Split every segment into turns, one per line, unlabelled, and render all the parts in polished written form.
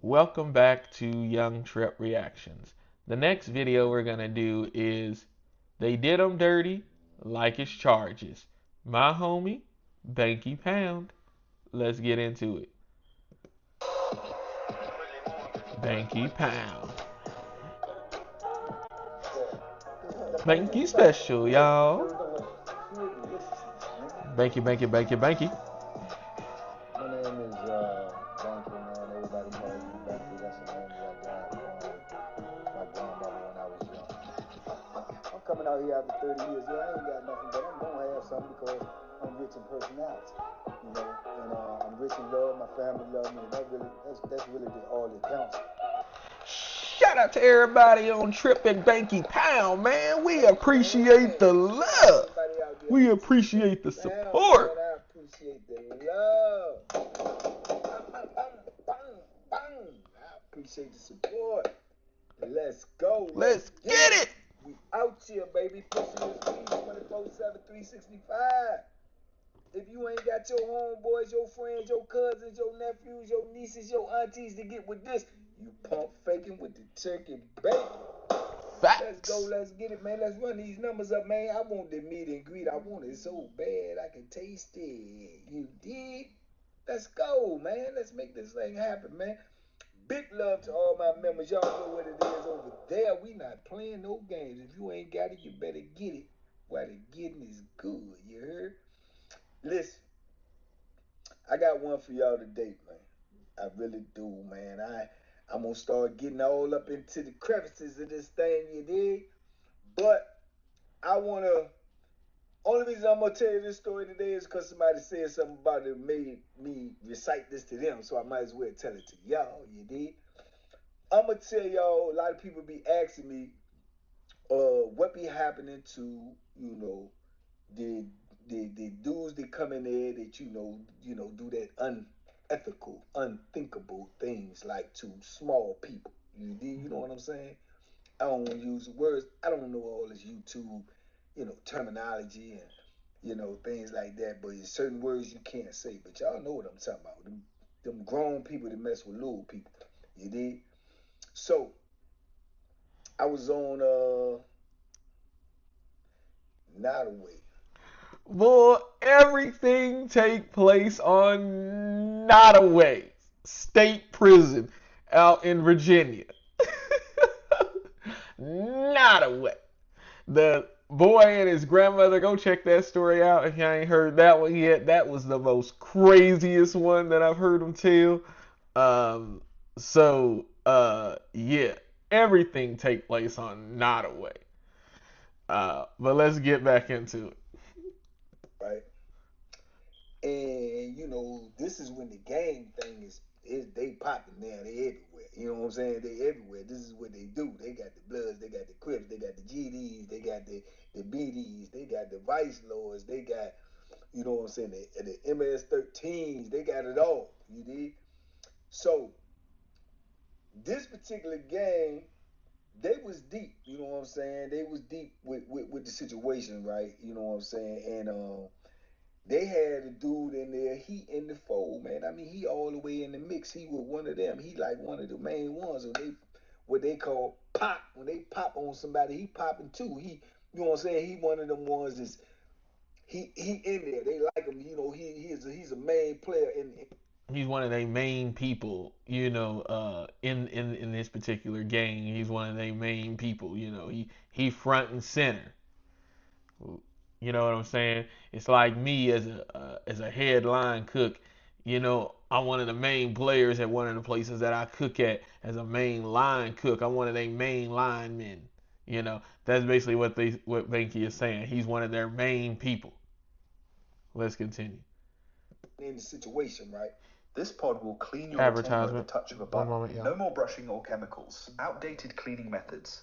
Welcome back to Young Trip Reactions. The next video we're gonna do is They Did 'Em Dirty Like It's Charges. My homie, Banky Pound. Let's get into it. Banky Pound. Banky special, y'all. Banky, Banky, Banky, Banky.
My name is Banky, man. Everybody knows me Banky. That's the name that I got my grandmother when I was young. I'm coming out here after 30 years. Yeah, I ain't got nothing, but I'm gonna have something because I'm rich in personality, and I'm rich in love. My family love me, and that's really all that counts.
Shout out to everybody on Trip and Banky Pound, man. We appreciate the love. We appreciate the support.
Man, I appreciate the love. I appreciate the support. Let's go.
Let's get it.
We out here, baby. Pushing this weed 24/7, 365. If you ain't got your homeboys, your friends, your cousins, your nephews, your nieces, your aunties to get with this, you pump faking with the turkey bacon.
Facts.
Let's go, let's get it, man. Let's run these numbers up, man. I want the meet and greet. I want it so bad I can taste it. You dig? Let's go, man. Let's make this thing happen, man. Big love to all my members. Y'all know what it is over there. We not playing no games. If you ain't got it, you better get it while the getting is good. You heard? Listen, I got one for y'all today, man. I really do, man. I'm gonna start getting all up into the crevices of this thing, you dig? But I wanna. Only reason I'm gonna tell you this story today is because somebody said something about it made me recite this to them, so I might as well tell it to y'all. You dig? I'm gonna tell y'all. A lot of people be asking me, what be happening to the the dudes that come in there that do that unethical, unthinkable things like to small people. You know what I'm saying? I don't want to use the words. I don't know all this YouTube, terminology and things like that. But there's certain words you can't say. But y'all know what I'm talking about. Them grown people that mess with little people. You did. So I was on Nodaway.
Boy, everything take place on Nottoway State Prison out in Virginia. Nottoway. The boy and his grandmother, go check that story out if you ain't heard that one yet. That was the most craziest one that I've heard him tell. Yeah, everything take place on Nottoway. But let's get back into it.
Right? And this is when the gang thing is they popping now. They everywhere. You know what I'm saying? They everywhere. This is what they do. They got the Bloods, they got the Crips, they got the GDs, they got the BDs, they got the Vice Lords, they got what I'm saying, the MS-13s, they got it all. You dig? So this particular gang, they was deep. You know what I'm saying? They was deep with the situation, right? You know what I'm saying? And they had a dude in there, he in the fold, man. I mean, he all the way in the mix. He was one of them. He like one of the main ones. So what they call pop. When they pop on somebody, he popping too. You know what I'm saying? He one of them ones is he in there. They like him. He's a main player in.
He's one of their main people, in this particular gang. He's one of their main people, he front and center. You know what I'm saying? It's like me as a headline cook. I'm one of the main players at one of the places that I cook at as a main line cook. I'm one of their main linemen. That's basically what Banky is saying. He's one of their main people. Let's continue.
In the situation, right?
This pod will clean your
Advertisement.
at the touch of a
One
button.
moment, yeah.
No more brushing or chemicals. Outdated cleaning methods.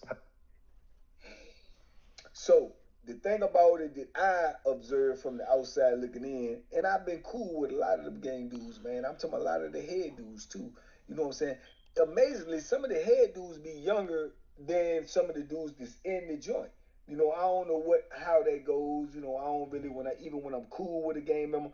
So the thing about it that I observed from the outside looking in, and I've been cool with a lot of them gang dudes, man. I'm talking a lot of the head dudes too. You know what I'm saying? Amazingly, some of the head dudes be younger than some of the dudes that's in the joint. I don't know how that goes. I don't really even when I'm cool with a gang member,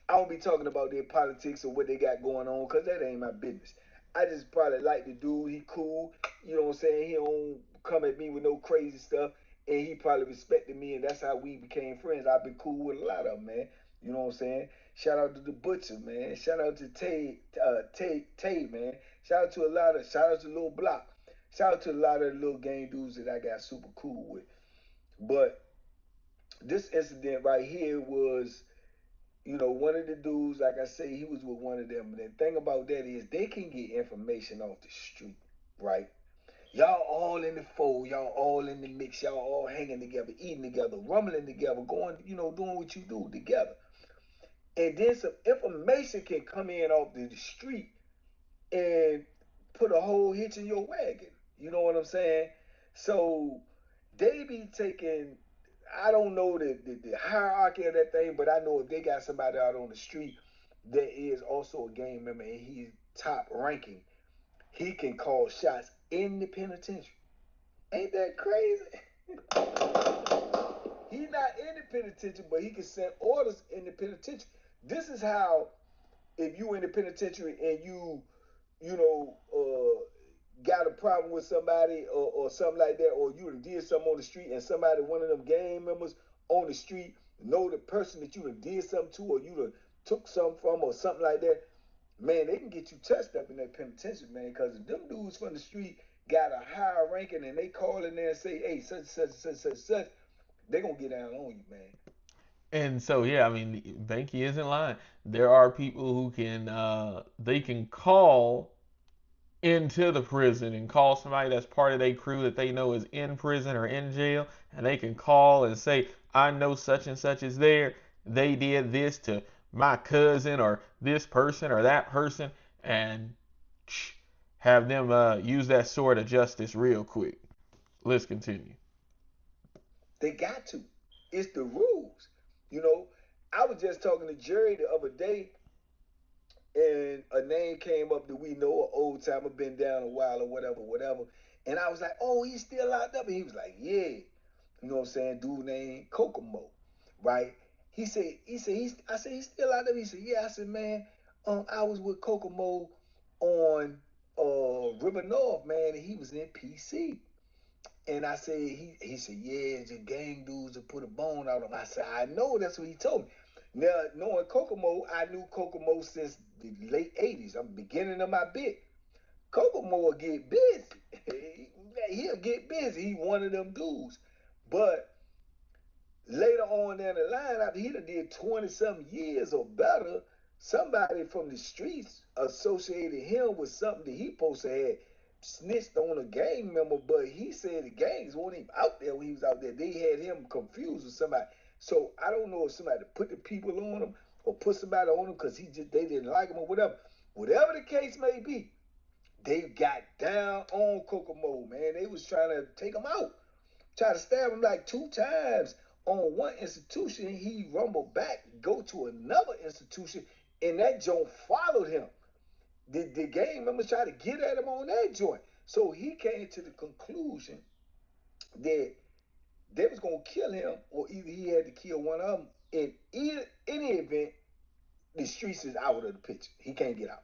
I don't be talking about their politics or what they got going on because that ain't my business. I just probably like the dude. He cool. You know what I'm saying? He don't come at me with no crazy stuff. And he probably respected me, and that's how we became friends. I've been cool with a lot of them, man. You know what I'm saying? Shout out to the Butcher, man. Shout out to Tay, man. Shout out to Lil Block. Shout out to a lot of the little gang dudes that I got super cool with. But this incident right here was, one of the dudes, like I say, he was with one of them. And the thing about that is they can get information off the street, right? Y'all all in the fold, y'all all in the mix, y'all all hanging together, eating together, rumbling together, going, doing what you do together. And then some information can come in off the street and put a whole hitch in your wagon. You know what I'm saying? So they be taking, I don't know the hierarchy of that thing, but I know if they got somebody out on the street that is also a gang member and he's top ranking, he can call shots in the penitentiary. Ain't that crazy? He's not in the penitentiary, but he can send orders in the penitentiary. This is how, if you in the penitentiary and you know, got a problem with somebody or something like that, or you did something on the street and somebody, one of them gang members on the street, know the person that you did something to or you took something from or something like that, man, they can get you touched up in that penitentiary, man, because them dudes from the street got a higher ranking and they call in there and say, hey, such, they gonna get down on you, man.
And so, yeah, I mean, Banky isn't lying. There are people who can, they can call into the prison and call somebody that's part of their crew that they know is in prison or in jail, and they can call and say, I know such and such is there. They did this to my cousin or this person or that person, and have them use that sword of justice real quick. Let's continue.
They got to. It's the rules. You know, I was just talking to Jerry the other day, and a name came up that we know, an old timer, been down a while or whatever, whatever. And I was like, oh, he's still locked up. And he was like, yeah. You know what I'm saying? Dude named Kokomo, right? I said, he's still locked up. He said, yeah. I said, man, I was with Kokomo on River North, man, and he was in PC. And I said, he said, yeah, it's the gang dudes that put a bone out on him. I said, I know, that's what he told me. Now, knowing Kokomo, I knew Kokomo since the late 80s. I'm beginning of my bit. Kokomo will get busy. He'll get busy. He one of them dudes. But later on down the line, after he done did 20 some years or better, somebody from the streets associated him with something that he supposed to have snitched on a gang member, but he said the gangs weren't even out there when he was out there. They had him confused with somebody. So I don't know if somebody put the people on him or put somebody on him because they didn't like him or whatever. Whatever the case may be, they got down on Kokomo, man. They was trying to take him out. Try to stab him like 2 times on one institution. He rumbled back, go to another institution, and that joint followed him. The gang members tried to get at him on that joint. So he came to the conclusion that they was gonna kill him, or either he had to kill one of them. In any event, the streets is out of the picture. He can't get out,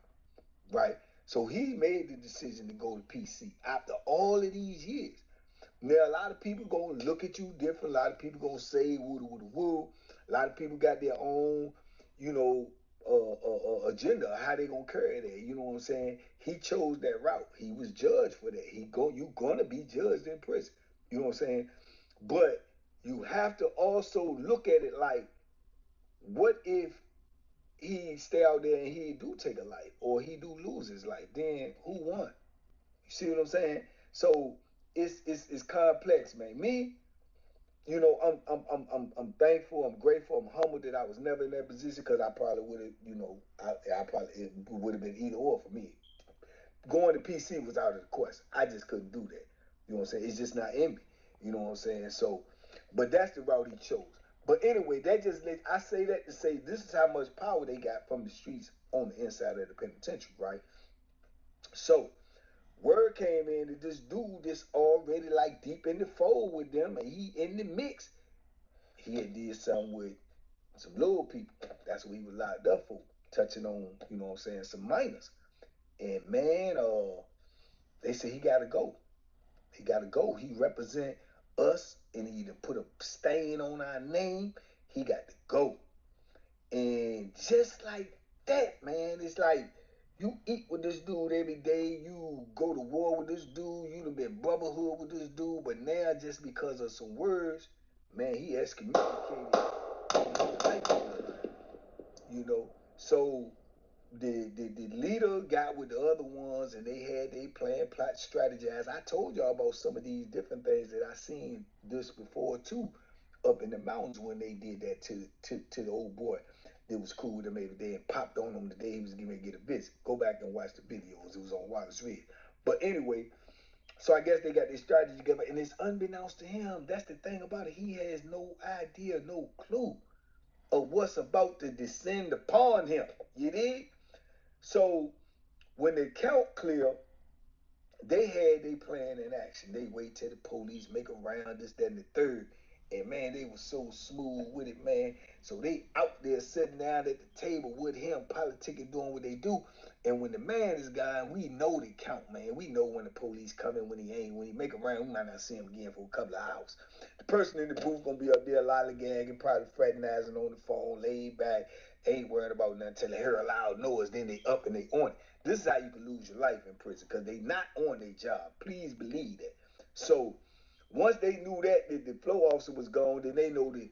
right? So he made the decision to go to PC after all of these years. Now a lot of people gonna look at you different. A lot of people gonna say woo woo woo. A lot of people got their own, you know, agenda how they gonna carry that. You know what I'm saying? He chose that route. He was judged for that. You gonna be judged in prison. You know what I'm saying? But you have to also look at it like, what if he stay out there and he do take a life or he do lose his life? Then who won? You see what I'm saying? So it's complex, man. Me, I'm thankful, I'm grateful, I'm humbled that I was never in that position because I probably would have, I probably it would have been either or for me. Going to PC was out of the question. I just couldn't do that. You know what I'm saying? It's just not in me. You know what I'm saying? So, but that's the route he chose. But anyway, I say that to say this is how much power they got from the streets on the inside of the penitentiary, right? So word came in that this dude that's already like deep in the fold with them and he in the mix. He had did something with some little people. That's what he was locked up for. Touching on, you know what I'm saying, some minors. And man, they said he gotta go. He gotta go. He represent us, and he to put a stain on our name. He got to go. And just like that, man, it's like you eat with this dude every day. You go to war with this dude. You done been brotherhood with this dude, but now just because of some words, man, he excommunicated. You know, so the leader got with the other ones, and they had they plan, plot, strategize. I told y'all about some of these different things that I seen this before too, up in the mountains when they did that to the old boy. It was cool with him every day and popped on him the day he was getting ready to get a visit. Go back and watch the videos. It was on Wallace Red. But anyway, so I guess they got their strategy together, and it's unbeknownst to him. That's the thing about it. He has no idea, no clue of what's about to descend upon him. You dig? So when the count clear, they had their plan in action. They wait till the police make a round, this, that, and the third. And man, they was so smooth with it, man. So they out there sitting down at the table with him, politicking, doing what they do. And when the man is gone, we know the count, man. We know when the police come in, when he ain't. When he make a round, we might not see him again for a couple of hours. The person in the booth gonna be up there lollygagging, probably fraternizing on the phone, laid back, ain't worried about nothing till they hear a loud noise, then they up and they on it. This is how you can lose your life in prison, because they not on their job. Please believe that. So once they knew that the flow officer was gone, then they know the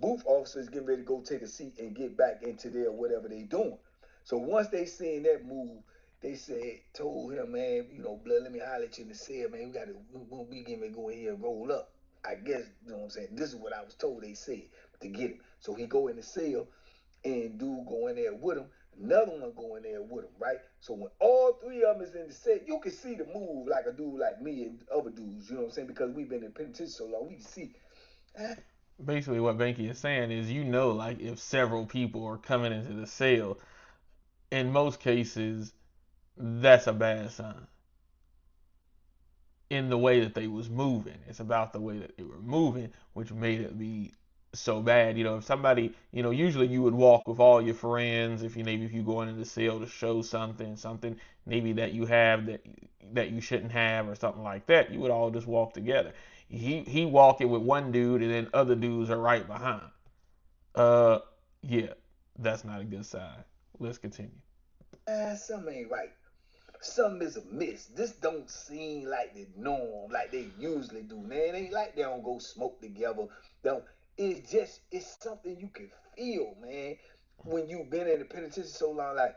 booth officers getting ready to go take a seat and get back into their whatever they doing. So once they seen that move, they said, told him, man, you know, blood, let me holler at you in the cell, man. We getting ready to go in here and roll up. I guess, you know what I'm saying? This is what I was told they said to get him. So he go in the cell, and dude go in there with him. Another one go in there with him, right? So when all three of them is in the set, you can see the move like a dude like me and other dudes, you know what I'm saying? Because we've been in penitentiary so long, we can see.
Basically, what Banky is saying is, like if several people are coming into the cell, in most cases, that's a bad sign. In the way that they was moving, it's about the way that they were moving, which made it be so bad. If somebody, usually you would walk with all your friends. If you go into the cell to show something maybe that you have that you shouldn't have or something like that, you would all just walk together. He walking with one dude, and then other dudes are right behind. Uh, yeah, that's not a good sign. Let's continue.
Something ain't right. Something is amiss. This don't seem like the norm, like they usually do. Man, it ain't like they don't go smoke together. Don't. It's something you can feel, man. When you've been in the penitentiary so long, like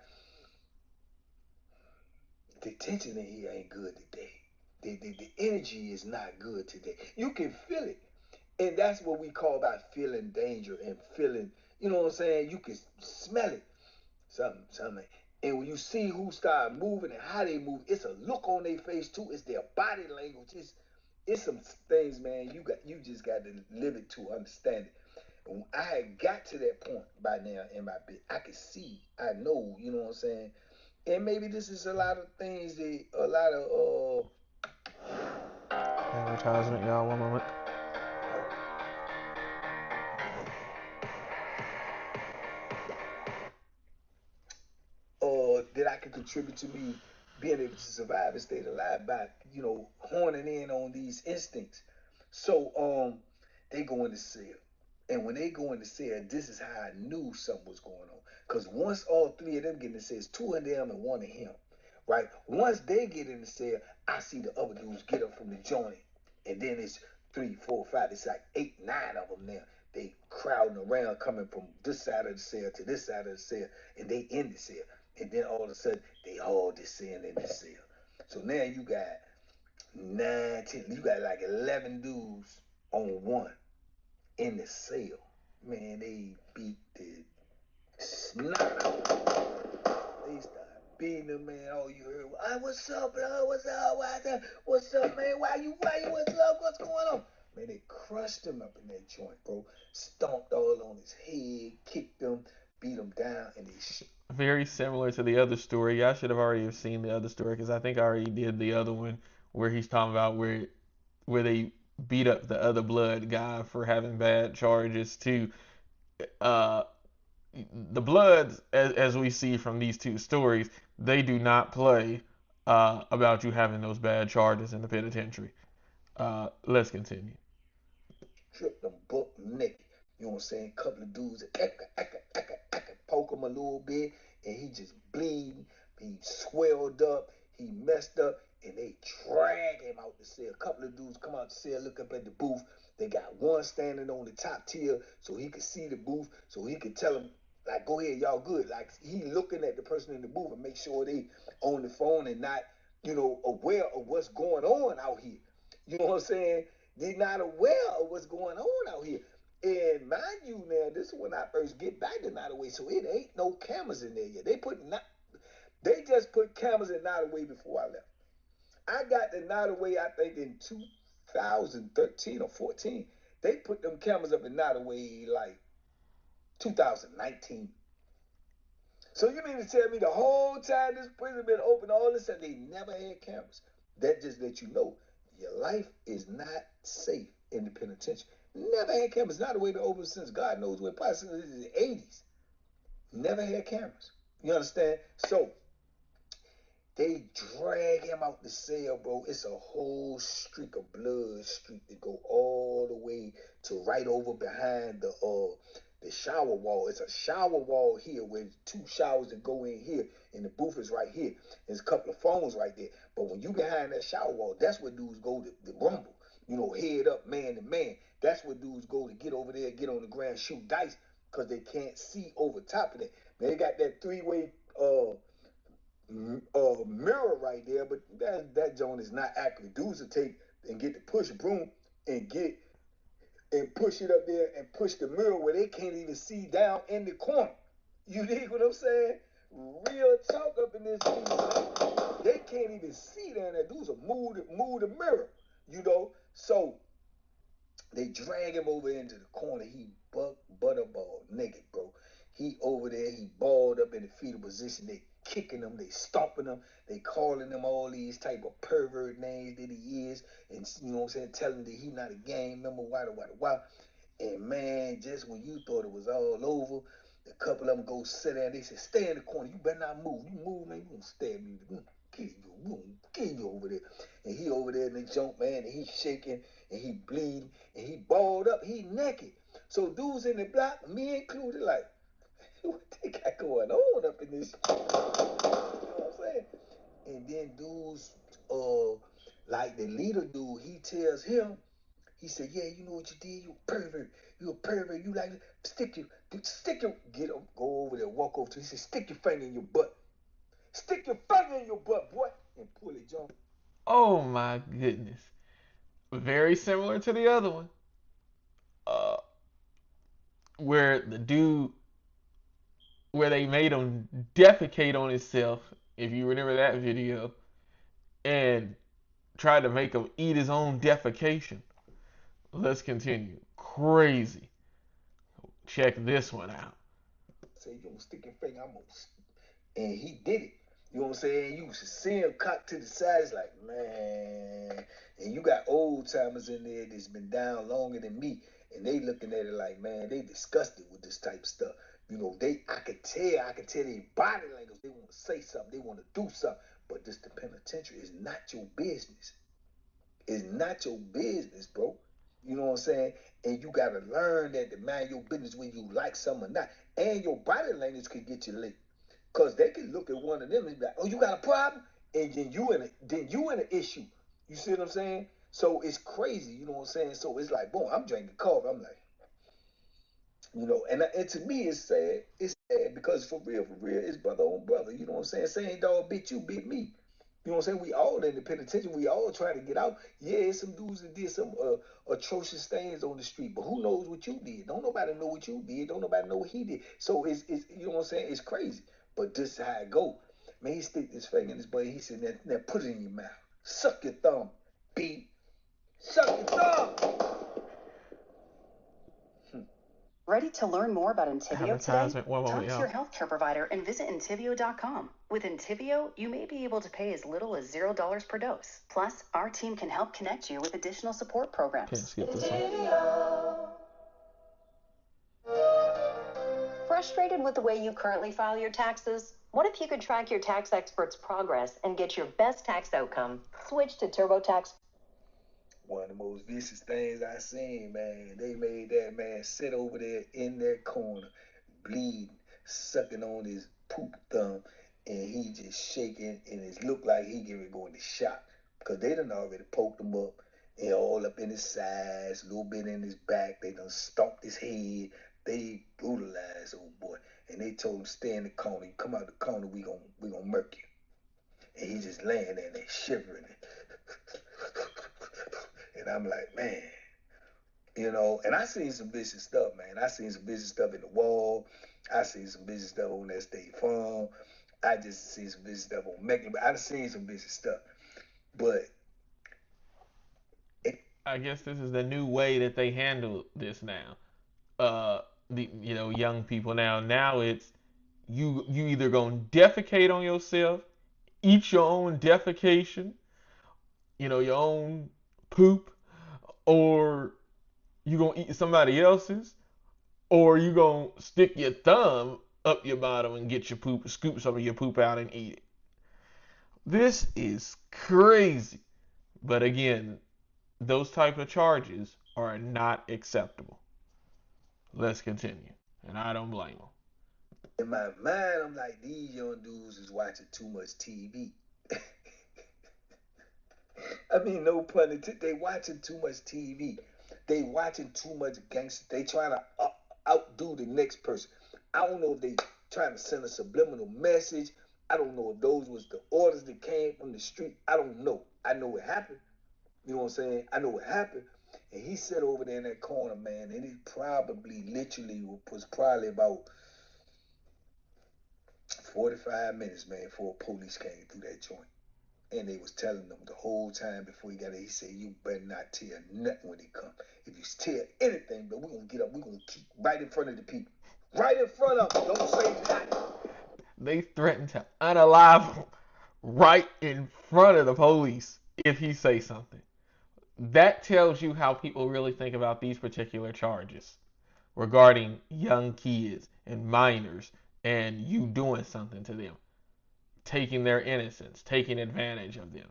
the tension in here ain't good today. The energy is not good today. You can feel it. And that's what we call about feeling danger and feeling, you know what I'm saying? You can smell it. Something. And when you see who start moving and how they move, it's a look on their face too. It's their body language. It's some things, man. You just got to live it to understand it. When I had got to that point by now in my bit, I could see, I know, you know what I'm saying? And maybe this is a lot of things that a lot of
Advertisement, y'all. One moment.
that I can contribute to me being able to survive and stay alive by, honing in on these instincts. So they go in the cell. And when they go in the cell, this is how I knew something was going on. Because once all three of them get in the cell, it's two of them and one of him. Right? Once they get in the cell, I see the other dudes get up from the joint. And then it's 3, 4, 5, it's like 8, 9 of them now. They crowding around coming from this side of the cell to this side of the cell. And they in the cell. And then all of a sudden, they all descend in the cell. So now you got 9, 10, you got like 11 dudes on one in the cell. Man, they beat the snot out of them. They started beating them, man. All you heard was, what's up, blood? What's up? What's up, man? Why you, what's up? What's going on? Man, they crushed him up in that joint, bro. Stomped all on his head, kicked him, beat him down, and they
Very similar to the other story. I should have already seen the other story because I think I already did the other one where he's talking about where they beat up the other blood guy for having bad charges too. Uh, the Bloods, as we see from these two stories, they do not play about you having those bad charges in the penitentiary. Let's continue.
Strip them book naked. You know what I'm saying? Couple of dudes poke him a little bit, and he just bleeding. He swelled up. He messed up, and they drag him out the cell. A couple of dudes come out the cell, look up at the booth. They got one standing on the top tier so he could see the booth, so he could tell them, like, go ahead, y'all good. Like, he looking at the person in the booth and make sure they on the phone and not, aware of what's going on out here. You know what I'm saying? They're not aware of what's going on out here. And mind you, now, this is when I first get back to Nottoway, so it ain't no cameras in there yet. They just put cameras in Nottoway before I left. I got to Nottoway, I think, in 2013 or 14. They put them cameras up in Nottoway like 2019. So you mean to tell me the whole time this prison been open, all this, and they never had cameras? That just let you know your life is not safe in the penitentiary. Never had cameras. Nottoway been open since God knows when, probably since the 80s. Never had cameras. You understand? So they drag him out the cell, bro. It's a whole streak of blood streak that go all the way to right over behind the shower wall. It's a shower wall here with 2 showers that go in here, and the booth is right here. There's a couple of phones right there. But when you behind that shower wall, that's where dudes go to rumble. Head up, man to man. That's where dudes go to get over there, get on the ground, shoot dice, because they can't see over top of that. They got that 3-way mirror right there, but that joint is not accurate. Dudes will take and get the push broom and push it up there and push the mirror where they can't even see down in the corner. You dig what I'm saying? Real talk up in this piece. They can't even see down there. Dudes will move the mirror, So they drag him over into the corner. He butterball naked, bro. He over there, he balled up in the fetal position. They kicking him, they stomping him, they calling him all these type of pervert names that he is, and you know what I'm saying, telling him that he not a gang member, why. And man, just when you thought it was all over, a couple of them go sit there and they said, stay in the corner, you better not move. You move, man, you gonna stab me. Kill you over there. And he over there in the jump, man, and he shaking, and he bleeding, and he balled up, he naked. So dudes in the block, me included, like, what they got going on up in this? You know what I'm saying? And then dudes, like the leader dude, he tells him, he said, yeah, you know what you did? You a pervert. You a pervert. You like, get him, go over there, walk over to him. He said, stick your finger in your butt. Stick your finger in your butt, boy, and pull it, John.
Oh my goodness. Very similar to the other one. Uh, where the dude, where they made him defecate on himself, if you remember that video, and tried to make him eat his own defecation. Let's continue. Crazy. Check this one out.
Say, you gonna stick your finger, and he did it. You know what I'm saying? You should see him cocked to the side. It's like, man. And you got old timers in there that's been down longer than me. And they looking at it like, man, they disgusted with this type of stuff. I could tell their body language. They want to say something. They want to do something. But this, the penitentiary, is not your business. It's not your business, bro. You know what I'm saying? And you got to learn that to mind your business when you like something or not. And your body language could get you late. Because they can look at one of them and be like, oh, you got a problem? And then you in an issue. You see what I'm saying? So it's crazy, you know what I'm saying? So it's like, boom, I'm drinking coffee. I'm like, and to me it's sad. It's sad because for real, it's brother on brother. You know what I'm saying? Saying dog bit you, bit me. You know what I'm saying? We all in the penitentiary. We all trying to get out. Yeah, some dudes that did some atrocious things on the street, but who knows what you did? Don't nobody know what you did. Don't nobody know what he did. So it's you know what I'm saying? It's crazy. But this is how it go. Man, he stick this finger in his butt. He said, now put it in your mouth. Suck your thumb, B. Suck your thumb.
Ready to learn more about Entyvio today?
Talk
to your healthcare provider and visit Entyvio.com. With Entyvio, you may be able to pay as little as $0 per dose. Plus, our team can help connect you with additional support programs.
Can't skip this one.
Frustrated with the way you currently file your taxes?
What if you could track your tax expert's progress and get your best tax outcome? Switch to TurboTax.
One of the most vicious things I seen, man. They made that man sit over there in that corner, bleeding, sucking on his poop thumb, and he just shaking, and it looked like he getting ready to go into shock. Because they done already poked him up, and all up in his sides, a little bit in his back. They done stomped his head. They brutalized old boy. And they told him, stay in the corner. You come out the corner, we gonna murk you. And he just laying there shivering. And I'm like, man, and I seen some vicious stuff, man. I seen some vicious stuff in the wall. I seen some vicious stuff on that State Farm. I just seen some vicious stuff on Mecklenburg. I've seen some vicious stuff. But
I guess this is the new way that they handle this now. The young people now it's you either gonna defecate on yourself, eat your own defecation, your own poop, or you gonna eat somebody else's, or you gonna stick your thumb up your bottom and get your poop, scoop some of your poop out and eat it. This is crazy. But again, those type of charges are not acceptable. Let's continue. And I don't blame them.
In my mind, I'm like, these young dudes is watching too much TV. I mean, no pun intended. They watching too much TV. They watching too much gangster. They trying to outdo the next person. I don't know if they trying to send a subliminal message. I don't know if those was the orders that came from the street. I don't know. I know it happened. You know what I'm saying? I know what happened. And he sat over there in that corner, man, and it probably literally was probably about 45 minutes, man, before police came through that joint. And they was telling them the whole time before he got there, he said, you better not tell nothing when he come. If you tell anything, but we're going to get up, we're going to keep right in front of the people. Right in front of them. Don't say nothing.
They threatened to unalive him right in front of the police if he say something. That tells you how people really think about these particular charges regarding young kids and minors and you doing something to them, taking their innocence, taking advantage of them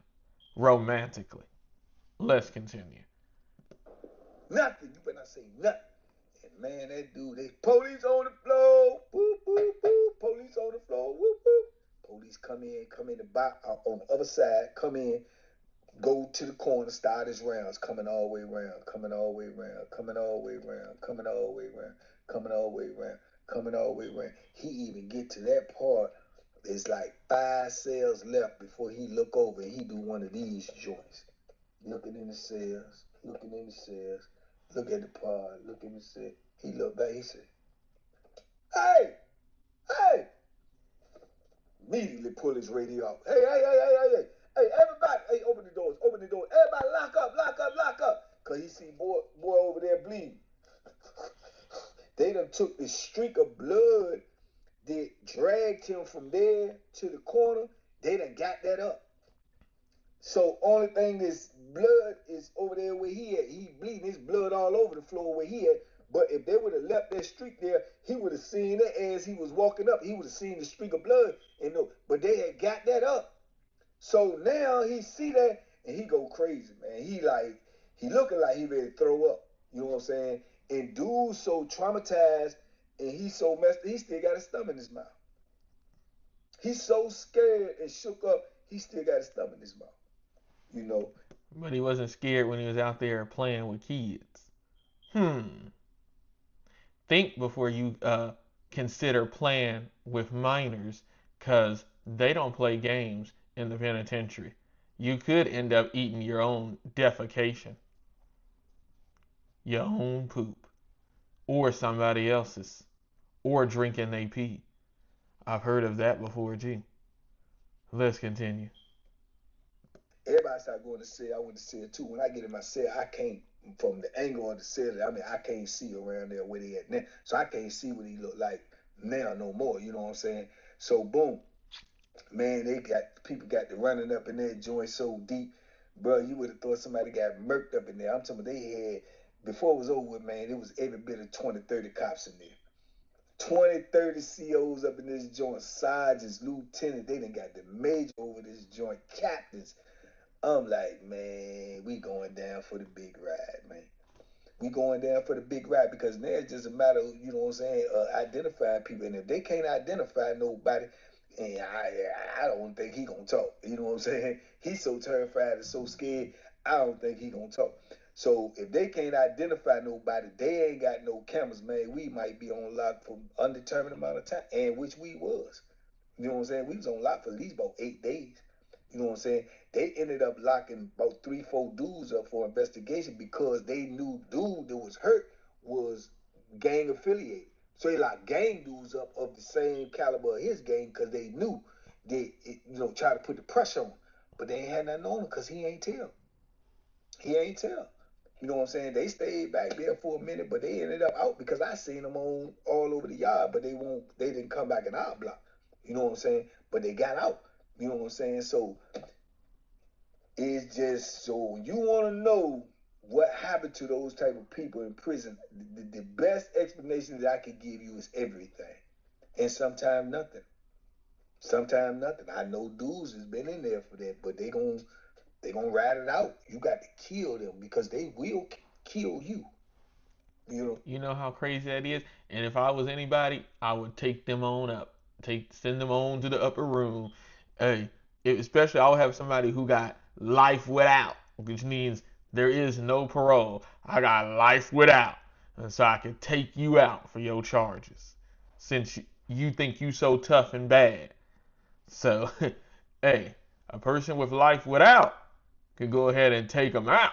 romantically. Let's continue.
Nothing. You better not say nothing. And man, that dude, they police on the floor. Boop, boop, boop. Police on the floor. Whoop, whoop. Police come in the back on the other side, come in, go to the corner, start his rounds, coming all the way around, coming all the way around, coming all the way around, coming all the way around, coming all the way around, coming all the way around. He even get to that part. There's like 5 cells left before he look over and he do one of these joints. Looking in the cells, looking in the cells, look at the pod, look in the cell. He looked back, he said, hey, hey. Immediately pull his radio off. Hey, everybody, hey, open the doors. Everybody lock up. Because he see boy over there bleeding. They done took the streak of blood that dragged him from there to the corner. They done got that up. So only thing this blood is over there where he at. He bleeding his blood all over the floor where he at. But if they would have left that streak there, he would have seen it as he was walking up. He would have seen the streak of blood. But they had got that up. So now he see that and he go crazy, man. He looking like he ready to throw up. You know what I'm saying? And dude's so traumatized and he's so messed up, he still got his thumb in his mouth. He's so scared and shook up, he still got his thumb in his mouth.
But he wasn't scared when he was out there playing with kids. Think before you consider playing with minors, because they don't play games in the penitentiary. You could end up eating your own defecation, your own poop, or somebody else's, or drinking they pee. I've heard of that before, G. Let's continue.
Everybody started going to cell. I went to cell too. When I get in my cell, I can't, from the angle of the cell, I can't see around there where they at now. So I can't see what he look like now no more. You know what I'm saying? So boom, man, people got to running up in that joint so deep, bro. You would have thought somebody got murked up in there. I'm talking about they had, before it was over with, man, it was every bit of 20, 30 cops in there. 20, 30 COs up in this joint, sergeants, lieutenants, they done got the major over this joint, captains. I'm like, man, we going down for the big ride, man. We going down for the big ride because now it's just a matter of, you know what I'm saying, identifying people. And if they can't identify nobody, and I don't think he gonna talk. You know what I'm saying? He's so terrified and so scared, I don't think he gonna talk. So if they can't identify nobody, they ain't got no cameras, man. We might be on lock for undetermined amount of time, and which we was. You know what I'm saying? We was on lock for at least about 8 days. You know what I'm saying? They ended up locking about 3-4 dudes up for investigation because they knew dude that was hurt was gang affiliated. So they locked gang dudes up of the same caliber of his gang because they knew they, try to put the pressure on him. But they ain't had nothing on him because he ain't tell. He ain't tell. You know what I'm saying? They stayed back there for a minute, but they ended up out because I seen them on all over the yard, but they didn't come back in our block. You know what I'm saying? But they got out. You know what I'm saying? So it's just, so you want to know what happened to those type of people in prison, the best explanation that I could give you is everything. And sometimes nothing. Sometimes nothing. I know dudes has been in there for that, but they gonna ride it out. You got to kill them because they will kill you.
You know how crazy that is? And if I was anybody, I would take them on up. Send them on to the upper room. Hey, especially I would have somebody who got life without, which means there is no parole. I got life without. And so I could take you out for your charges. Since you think you so tough and bad. So, hey, a person with life without could go ahead and take them out.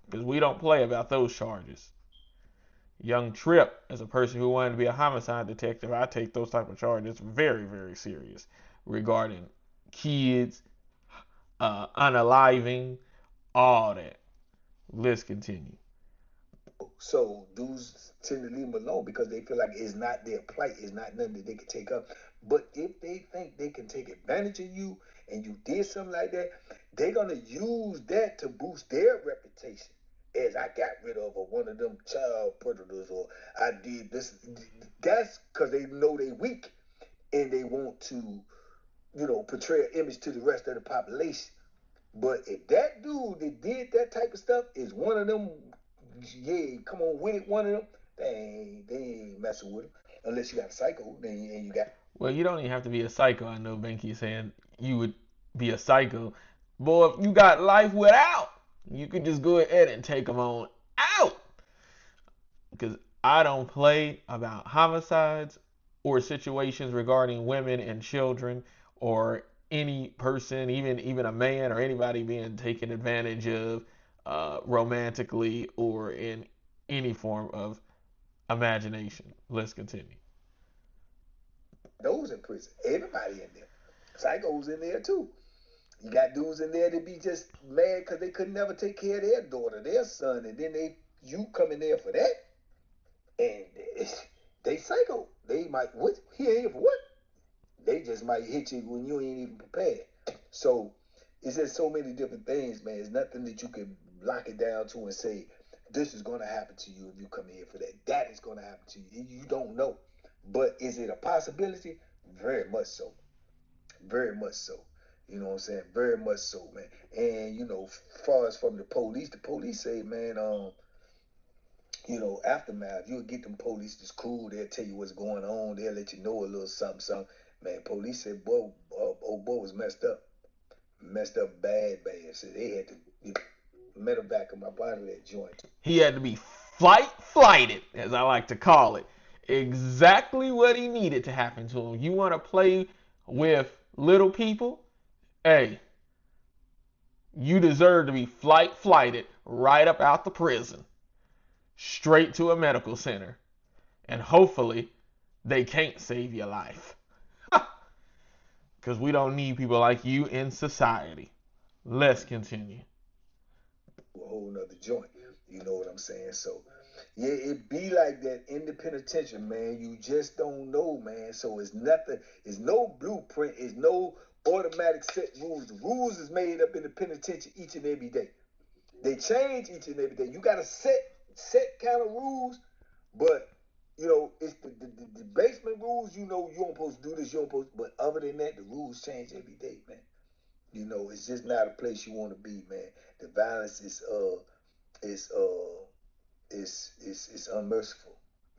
Because we don't play about those charges. Young Trip, as a person who wanted to be a homicide detective, I take those type of charges very, very serious regarding kids, unaliving, all that. Let's continue.
So dudes tend to leave them alone because they feel like it's not their plight, it's not nothing that they can take up. But if they think they can take advantage of you and you did something like that, they're gonna use that to boost their reputation. As I got rid of one of them child predators, or I did this. That's because they know they weak and they want to, portray an image to the rest of the population. But if that dude that did that type of stuff is one of them, yeah, come on with it, one of them, they ain't messing with him. Unless you got a psycho, then you got.
Well, you don't even have to be a psycho. I know Benky is saying you would be a psycho. Boy, if you got life without, you could just go ahead and take them on out. Because I don't play about homicides or situations regarding women and children or any person, even a man or anybody being taken advantage of romantically or in any form of imagination. Let's continue.
Those in prison. Everybody in there. Psychos in there too. You got dudes in there that be just mad because they could never take care of their daughter, their son, and then you come in there for that, and they psycho. They might, what? He ain't here for what? They just might hit you when you ain't even prepared. So it's just so many different things, man. It's nothing that you can lock it down to and say, this is going to happen to you if you come here for that. That is going to happen to you. You don't know. But is it a possibility? Very much so. Very much so. You know what I'm saying? Very much so, man. And, far as from the police say, man, aftermath, you'll get them police that's cool. They'll tell you what's going on. They'll let you know a little something, something. Man, police said, boy, old boy was messed up. Messed up bad. So they had to medevac him up out of that joint.
He had to be flighted, as I like to call it. Exactly what he needed to happen to him. You want to play with little people? Hey, you deserve to be flighted right up out the prison, straight to a medical center, and hopefully they can't save your life. Because we don't need people like you in society. Let's continue.
A whole nother joint. You know what I'm saying? So, yeah, it be like that in the penitentiary, man. You just don't know, man. So it's nothing. It's no blueprint. It's no automatic set rules. The rules is made up in the penitentiary each and every day. They change each and every day. You got a set kind of rules, but it's the basement rules. You don't supposed to do this. You don't supposed. But other than that, the rules change every day, man. It's just not a place you want to be, man. The violence is it's unmerciful,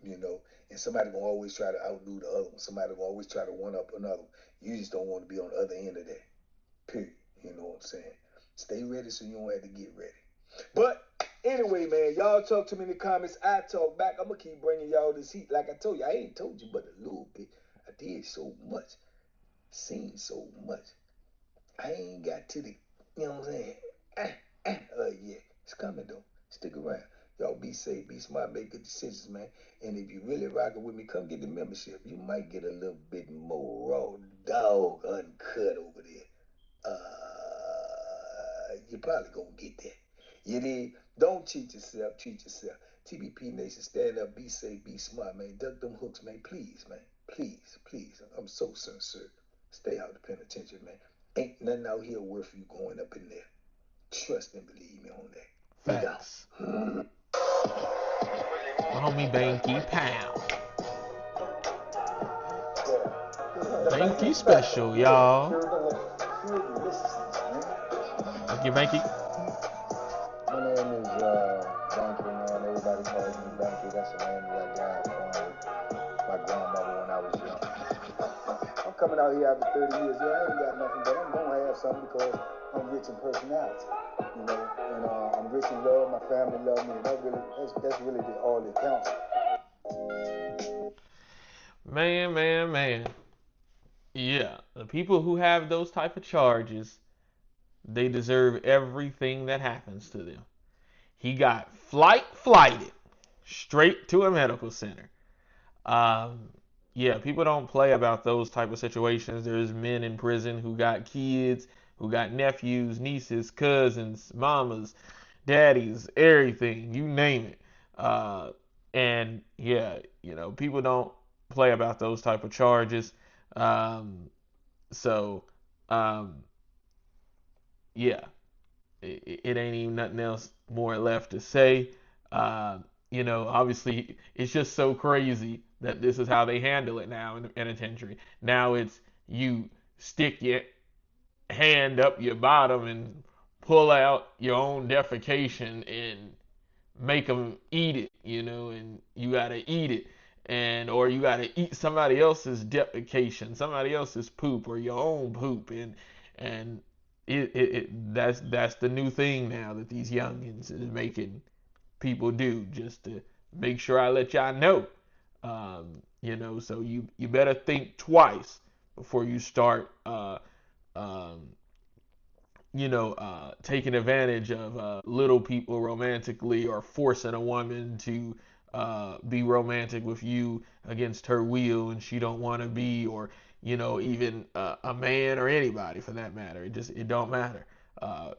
and somebody gonna always try to outdo the other one. Somebody gonna always try to one up another one. You just don't want to be on the other end of that. Period. You know what I'm saying? Stay ready so you don't have to get ready. But anyway, man, y'all talk to me in the comments. I talk back. I'm gonna keep bringing y'all this heat. Like I told you, I ain't told you but a little bit. I did so much, seen so much. I ain't got to the, you know what I'm saying? Yeah, it's coming though. Stick around. Y'all be safe, be smart, make good decisions, man. And if you really rocking with me, come get the membership. You might get a little bit more raw dog uncut over there. You probably gonna get that. You did. Don't cheat yourself. Treat yourself. TBP Nation, stand up, be safe, be smart, man. Duck them hooks, man. Please, man. Please, please. I'm so sincere. Stay out of the penitentiary, man. Ain't nothing out here worth you going up in there. Trust and believe me on that.
Facts. Homie Banky Pound. Banky special, y'all. Thank you, Banky.
My name is Banky, man. Everybody calls me Banky. That's the name that I got from my grandmother when I was young. I'm coming out here after 30 years. Yeah, I ain't got nothing, but I'm going to have something because I'm rich in personality. And I'm rich in love. My family love me. And that's really all that counts.
Man. Yeah, the people who have those type of charges, they deserve everything that happens to them. He got flighted straight to a medical center. Yeah, people don't play about those type of situations. There's men in prison who got kids, who got nephews, nieces, cousins, mamas, daddies, everything, you name it. And yeah, people don't play about those type of charges. So, yeah, it ain't even nothing else more left to say. Obviously, it's just so crazy that this is how they handle it now in the penitentiary. Now it's you stick your hand up your bottom and pull out your own defecation and make them eat it, and you gotta eat it, or you gotta eat somebody else's defecation, somebody else's poop, or your own poop, and that's the new thing now that these youngins is making people do, just to make sure I let y'all know. So you better think twice before you start taking advantage of little people romantically, or forcing a woman to be romantic with you against her will and she don't want to be, or even a man or anybody for that matter. It don't matter.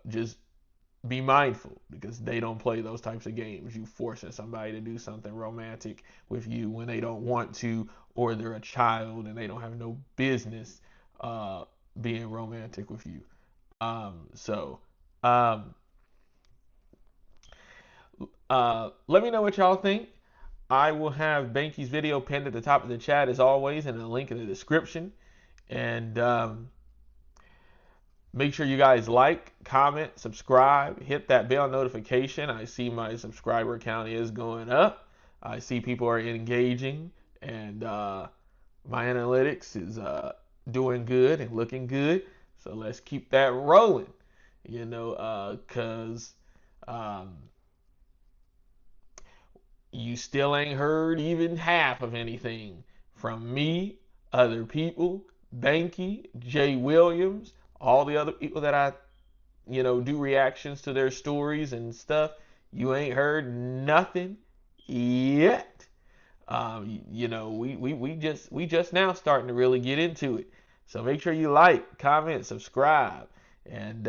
Just be mindful, because they don't play those types of games. You forcing somebody to do something romantic with you when they don't want to, or they're a child and they don't have no business being romantic with you. Let me know what y'all think. I will have Banky's video pinned at the top of the chat as always, and a link in the description. And make sure you guys like, comment, subscribe, hit that bell notification. I see my subscriber count is going up. I see people are engaging, and my analytics is doing good and looking good. So let's keep that rolling, because you still ain't heard even half of anything from me, other people, Banky, Jay Williams, all the other people that I, do reactions to their stories and stuff. You ain't heard nothing yet. We just now starting to really get into it. So make sure you like, comment, subscribe, and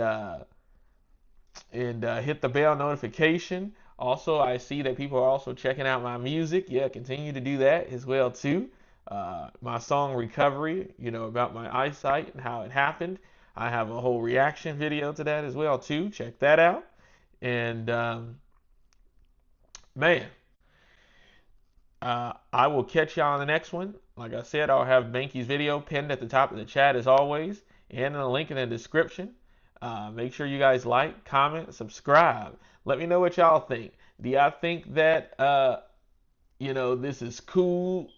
hit the bell notification. Also, I see that people are also checking out my music. Yeah, continue to do that as well too. My song Recovery, about my eyesight and how it happened. I have a whole reaction video to that as well too. Check that out. And man, I will catch y'all on the next one. Like I said, I'll have Banky's video pinned at the top of the chat as always, and in the link in the description. Make sure you guys like, comment, subscribe. Let me know what y'all think. Do y'all think that this is cool?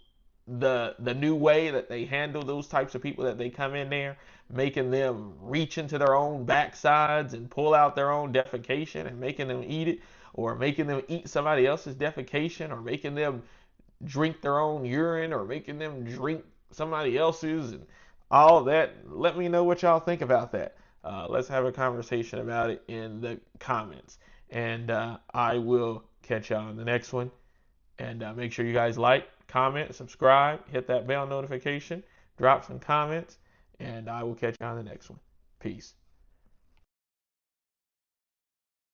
The new way that they handle those types of people that they come in there, making them reach into their own backsides and pull out their own defecation and making them eat it, or making them eat somebody else's defecation, or making them drink their own urine, or making them drink somebody else's, and all that. Let me know what y'all think about that. Let's have a conversation about it in the comments. And I will catch y'all on the next one. And make sure you guys like, comment, subscribe, hit that bell notification, drop some comments, and I will catch you on the next one. Peace.